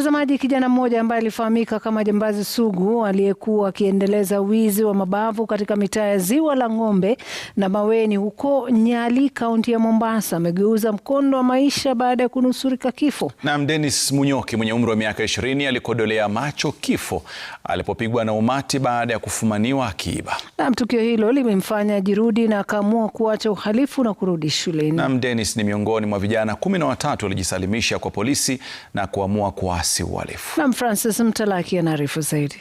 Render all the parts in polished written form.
Mtazamaji, kijana mmoja ambaye alifahamika kama jambazi sugu aliyekuwa akiendeleza wizi wa mabavu katika mitaa ya Ziwa la Ng'ombe na Maweni huko Nyali, kaunti ya Mombasa, amegeuza mkondo wa maisha baada ya kunusurika kifo. Naam, Dennis Munyoki mwenye umri wa miaka 20 alikodolea macho kifo alipopigwa na umati baada ya kufumaniwa akiiba. Naam, tukio hilo limemfanya ajirudi na akaamua kuacha uhalifu na kurudi shuleni. Naam, Dennis ni miongoni mwa vijana 13 walijisalimisha kwa polisi na kuamua kuasi uhalifu. Naam, Francis Mtalaki anaarifu zaidi.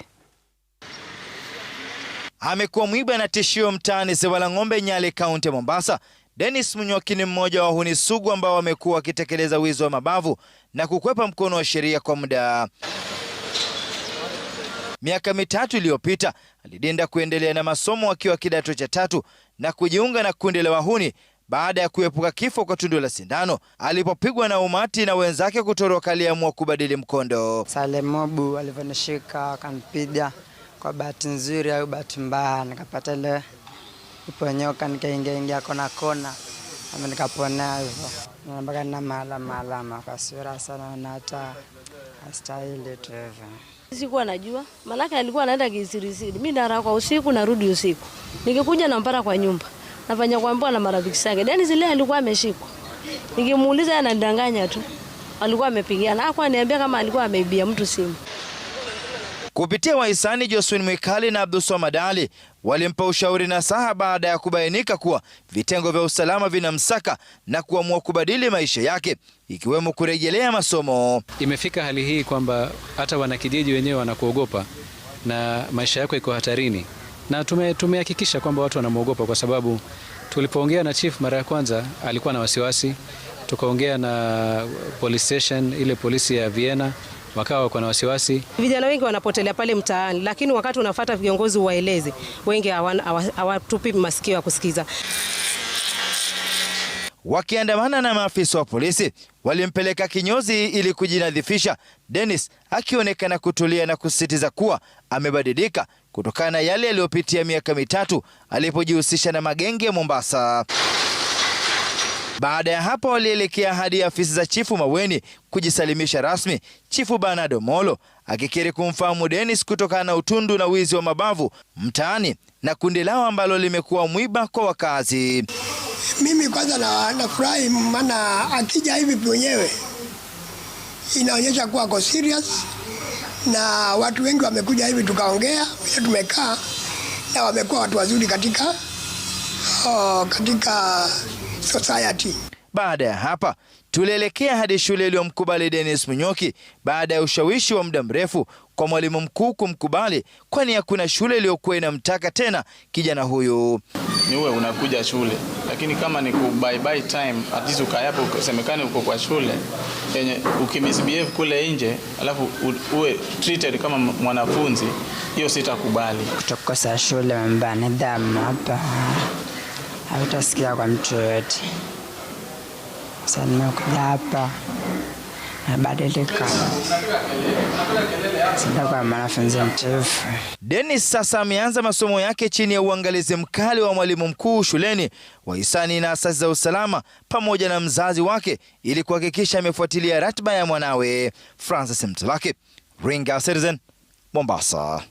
Amekuwa mwiba na tishio mtaani Ziwa la Ng'ombe, Nyali, kaunti ya Mombasa. Dennis Munyoki ni mmoja wa wahuni sugu ambao wamekuwa wakitekeleza wizi wa mabavu na kukwepa mkono wa sheria kwa muda. Miaka mitatu iliyopita alidinda kuendelea na masomo akiwa kidato cha 3 na kujiunga na kundi la wahuni baada ya kuepuka kifo kwa tundu la sindano alipopigwa na umati na wenzake kutoroka. Aliamua kubadili mkondo. Salemobu alivyonishika akanipiga, kwa bahati nzuri au bahati mbaya nikapata ile iponyoka, nikaingia kona na nikapona hivyo. Mpaka na malama kwa sura sana na hata hastahili tu hivyo. Sikuwa najua, manake alikuwa anaenda kisirisiri. Mimi nara kwa usiku narudi usiku. Nikikuja nampata kwa nyumba. Nafanya kuambiwa na marafiki zake. Dennis zile alikuwa ameshikwa. Nikimuuliza anadanganya tu. Alikuwa amepigiana. Hakuwa niambia kama alikuwa ameibia mtu simu. Kupitia wahisani Josephine Mwikali na Abdulswamad Ali walimpa ushauri nasaha baada ya kubainika kuwa vitengo vya usalama vinamsaka na kuamua kubadili maisha yake, ikiwemo kurejelea masomo. Imefika hali hii kwamba hata wanakijiji wenyewe wanakuogopa na maisha yako iko hatarini, na tumehakikisha kwamba watu wanamuogopa, kwa sababu tulipoongea na chief mara ya kwanza alikuwa na wasiwasi, tukaongea na police station, ile polisi ya Vienna, wakawa kwa na wasiwasi. Vijana wengi wanapotelea pale mtaani, lakini wakati unafuata viongozi waeleze, wengi hawatupi masikio ya kusikiza. Wakiandamana na maafisa wa polisi walimpeleka kinyozi ili kujinadhifisha, Dennis akionekana kutulia na kusisitiza kuwa amebadilika kutokana na yale aliyopitia miaka mitatu alipojihusisha na magenge ya Mombasa. Baada ya hapo walielekea hadi afisi za Chifu Maweni kujisalimisha rasmi, Chifu Bernard Omolo akikiri kumfahamu Dennis kutokana na utundu na wizi wa mabavu mtaani na kundi lao ambalo limekuwa mwiba kwa wakazi. Mimi kwanza nafurahi, maana akija hivi mwenyewe inaonyesha kuwa ako serious, na watu wengi wamekuja hivi tukaongea, tumekaa na wamekuwa watu wazuri katika society. Baada ya hapa tulielekea hadi shule iliyomkubali Dennis Munyoki baada ya ushawishi wa muda mrefu kwa mwalimu mkuu kumkubali, kwani hakuna shule iliyokuwa inamtaka tena kijana huyu. Ni wewe unakuja shule, lakini kama ni bye time at least ukayapo usemekane uko kwa shule yenye ukimisbehave kule nje alafu uwe treated kama mwanafunzi, hiyo sitakubali. Kutokosa shule mbaya nidhamu hapa hautasikia kwa mtu yote. Sasa nimekuja hapa nabadilika, sasa kwa mwanafunzi mtiifu. Dennis sasa ameanza masomo yake chini ya uangalizi mkali wa mwalimu mkuu shuleni, wahisani na asasi za usalama pamoja na mzazi wake, ili kuhakikisha amefuatilia ratiba ya mwanawe. Francis Mtalaki, Ringa Citizen, Mombasa.